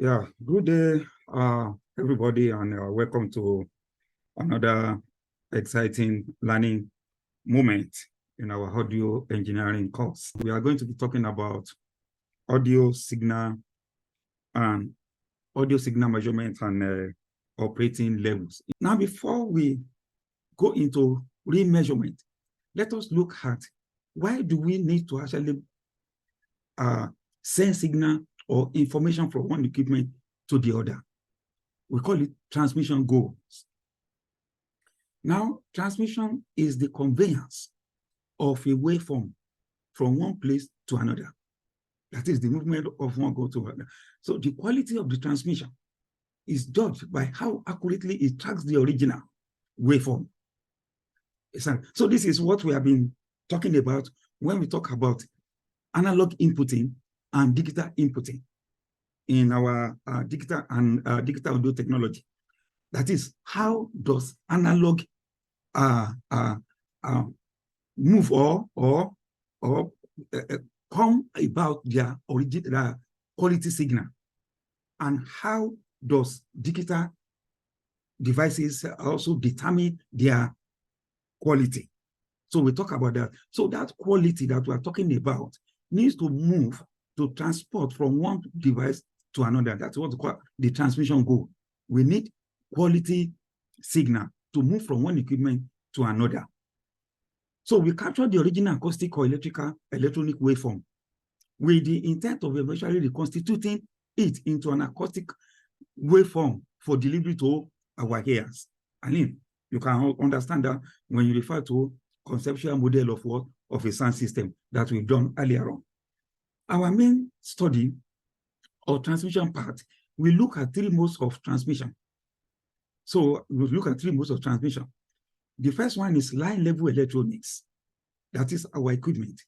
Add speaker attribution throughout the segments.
Speaker 1: Yeah, good day, everybody, and welcome to another exciting learning moment in our audio engineering course. We are going to be talking about audio signal and audio signal measurement and operating levels. Now, before we go into remeasurement, let us look at why do we need to actually send signal or information from one equipment to the other. We call it transmission goals. Now, transmission is the conveyance of a waveform from one place to another. That is the movement of one goal to another. So the quality of the transmission is judged by how accurately it tracks the original waveform. So this is what we have been talking about when we talk about analog inputting and digital inputting in our digital audio technology. That is, how does analog move or come about their original quality signal, and how does digital devices also determine their quality? So we talk about that. So that quality that we are talking about needs to move to transport from one device to another. That's what we call the transmission goal. We need quality signal to move from one equipment to another. So we capture the original acoustic or electronic waveform with the intent of eventually reconstituting it into an acoustic waveform for delivery to our ears. I mean, you can understand that when you refer to conceptual model of what? Of a sound system that we've done earlier on. Our main study or transmission part, we look at three modes of transmission. So we look at three modes of transmission. The first one is line level electronics. That is our equipment.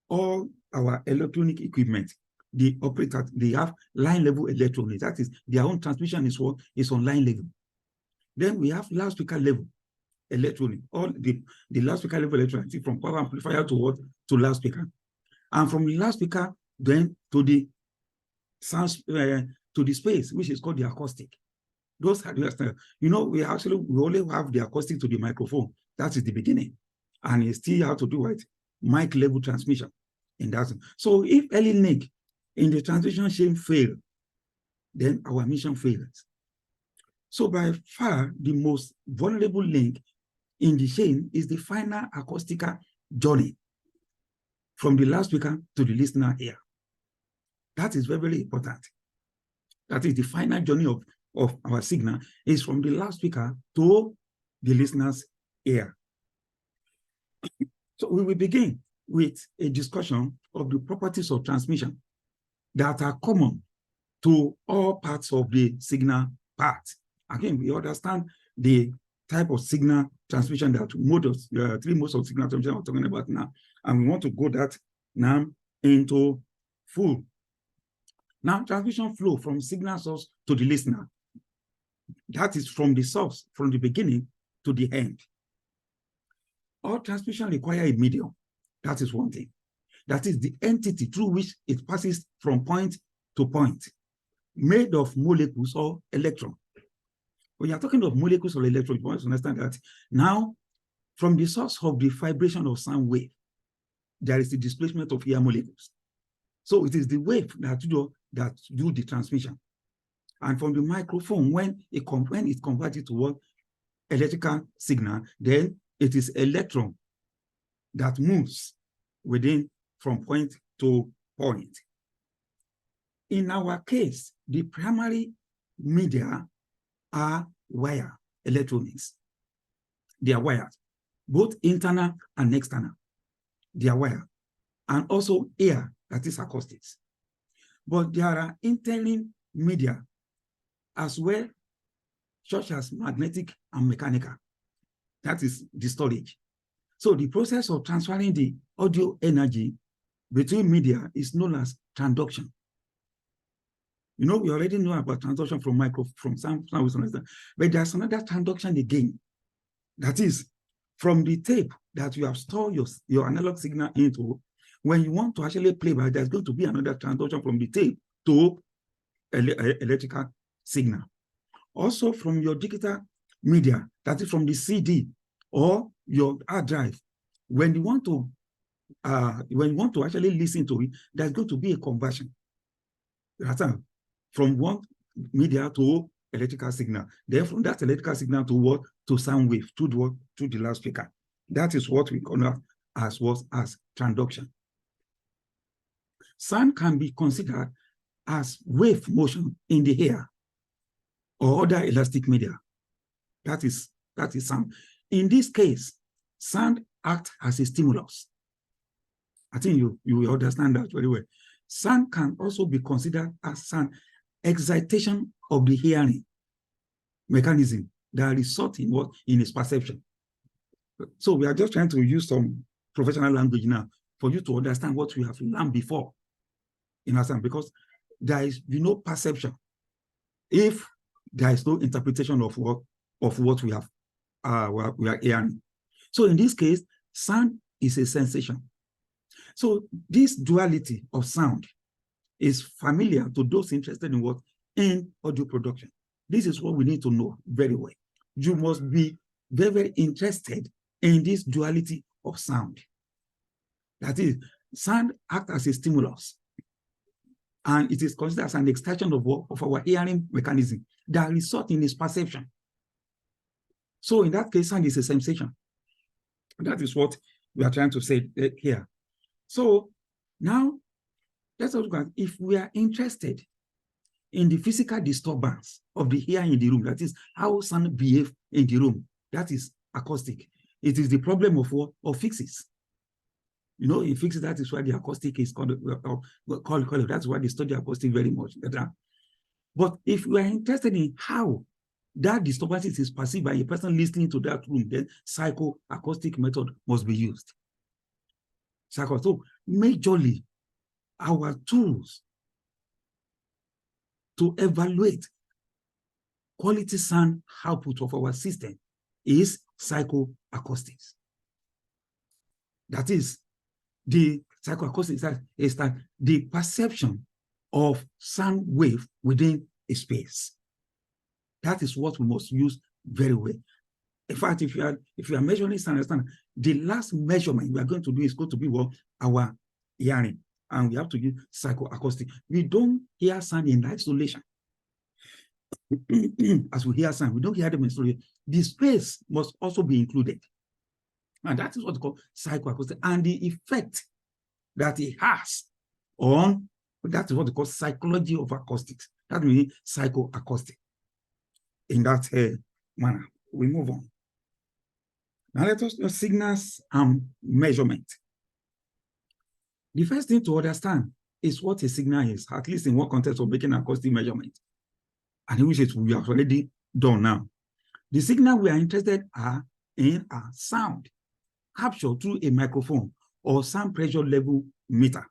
Speaker 1: All our electronic equipment, the operator, they have line level electronics. That is, their own transmission is what is on line level. Then we have loudspeaker level electronic, all the loudspeaker level electronic, from power amplifier to what? To loudspeaker. And from the loudspeaker then to the sound to the space, which is called the acoustic. Those are the, we only have the acoustic to the microphone. That is the beginning. And you still have to do what? Mic level transmission in that. So if any link in the transmission chain fail, then our mission fails. So by far, the most vulnerable link in the chain is the final acoustical journey from the loudspeaker to the listener ear. That is very, very important. That is the final journey of our signal is from the loudspeaker to the listener's ear. So we will begin with a discussion of the properties of transmission that are common to all parts of the signal part. Again, we understand the type of signal transmission that three modes of signal transmission we're talking about now, and we want to go that now into full. Now, transmission flow from signal source to the listener. That is from the source, from the beginning to the end. All transmission require a medium. That is one thing. That is the entity through which it passes from point to point, made of molecules or electrons. When you're talking of molecules or electrons, you want to understand that now, from the source of the vibration of sound wave, there is the displacement of air molecules. So it is the wave that do the transmission. And from the microphone, when it converted to what? Electrical signal, then it is electron that moves within from point to point. In our case, the primary media are wire electronics. They are wires, both internal and external. They are wire. And also air, that is acoustics. But there are internal media as well, such as magnetic and mechanical. That is the storage. So the process of transferring the audio energy between media is known as transduction. We already know about transduction from sound, but there's another transduction again. That is, from the tape that you have stored your analog signal into, when you want to actually play back, there's going to be another transduction from the tape to electrical signal. Also from your digital media, that is from the CD or your hard drive, when you want to actually listen to it, there's going to be a conversion. From one media to electrical signal. Then from that electrical signal to what? To sound wave, to the loudspeaker. That is what we call as transduction. Sound can be considered as wave motion in the air or other elastic media. That is sound. In this case, sound acts as a stimulus. I think you will understand that very well. Sound can also be considered as an excitation of the hearing mechanism that result in what? In its perception. So we are just trying to use some professional language now for you to understand what we have learned before. In a sense, because there is no perception if there is no interpretation of what we are hearing. So in this case, sound is a sensation. So this duality of sound is familiar to those interested in in audio production. This is what we need to know very well. You must be very, very interested in this duality of sound. That is, sound acts as a stimulus, and it is considered as an extension of our hearing mechanism that results in its perception. So in that case, sound is a sensation. That is what we are trying to say here. So now, let's look at if we are interested in the physical disturbance of the hearing in the room, that is how sound behaves in the room, that is acoustic. It is the problem of fixes. You know, in fixes, that is why the acoustic is called. That's why they study acoustic very much. But if we are interested in how that disturbance is perceived by a person listening to that room, then psychoacoustic method must be used. So majorly, our tools to evaluate quality sound output of our system is psychoacoustics. That is, the psychoacoustics is that the perception of sound wave within a space. That is what we must use very well. In fact, if you are measuring sound, the last measurement we are going to do is going to be our hearing, and we have to use psychoacoustic. We don't hear sound in isolation. As we hear sound, we don't hear them in isolation. The space must also be included, and that is what we call psychoacoustic. And the effect that it has on, that is what we call psychology of acoustics. That means psychoacoustic. In that manner, we move on. Now let us know signals and measurement. The first thing to understand is what a signal is, at least in what context of making an acoustic measurement, and in which we have already done now. The signal we are interested in are sound captured through a microphone or sound pressure level meter.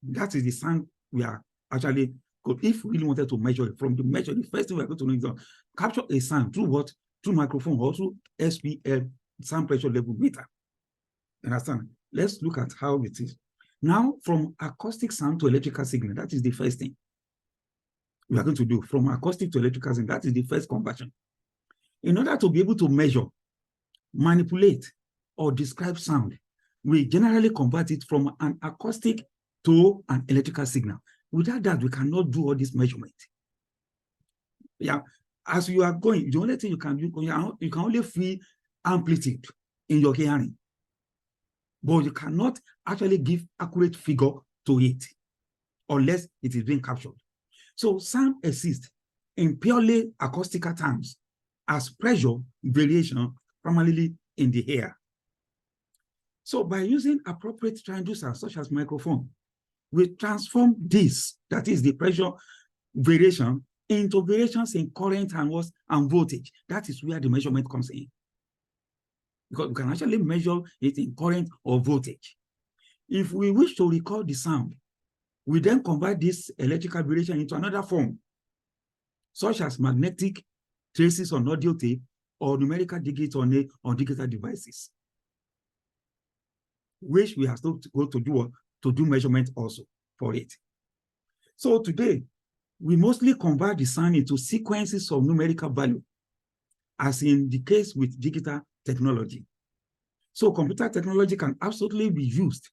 Speaker 1: That is the sound we are actually, if we really wanted to measure it, from the measure, the first thing we are going to do is capture a sound through what? Through microphone or through SPL, sound pressure level meter. Understand? Let's look at how it is. Now, from acoustic sound to electrical signal, that is the first thing we are going to do. From acoustic to electrical signal, that is the first conversion. In order to be able to measure, manipulate, or describe sound, we generally convert it from an acoustic to an electrical signal. Without that, we cannot do all this measurement. Yeah, as you are going, the only thing you can do, you can only feel amplitude in your hearing, but you cannot actually give accurate figure to it unless it is being captured. So sound exists in purely acoustical terms as pressure variation primarily in the air. So by using appropriate transducers such as microphone, we transform this, that is the pressure variation, into variations in current and voltage. That is where the measurement comes in, because we can actually measure it in current or voltage. If we wish to record the sound, we then convert this electrical variation into another form, such as magnetic traces on audio tape or numerical digits on digital devices, which we have to go to do measurement also for it. So today, we mostly convert the sound into sequences of numerical value, as in the case with digital technology. So computer technology can absolutely be used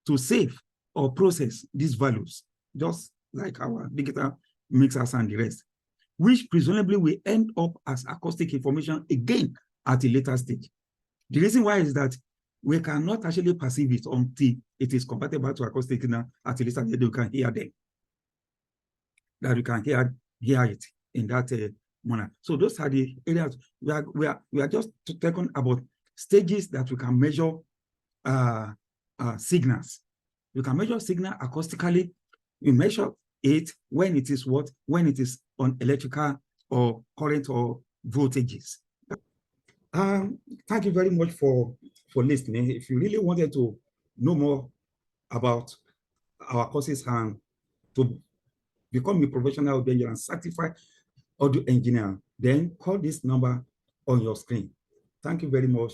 Speaker 1: to save or process these values, just like our digital mixers and the rest, which presumably will end up as acoustic information again at a later stage. The reason why is that we cannot actually perceive it until it is compatible to acoustic now at a later stage. We can hear them, that we can hear it in that manner. So those are the areas we are just talking about stages that we can measure signals. You can measure signal acoustically. You measure it when it is what? When it is on electrical or current or voltages. Thank you very much for listening. If you really wanted to know more about our courses and to become a professional audio engineer and certified audio engineer, then call this number on your screen. Thank you very much.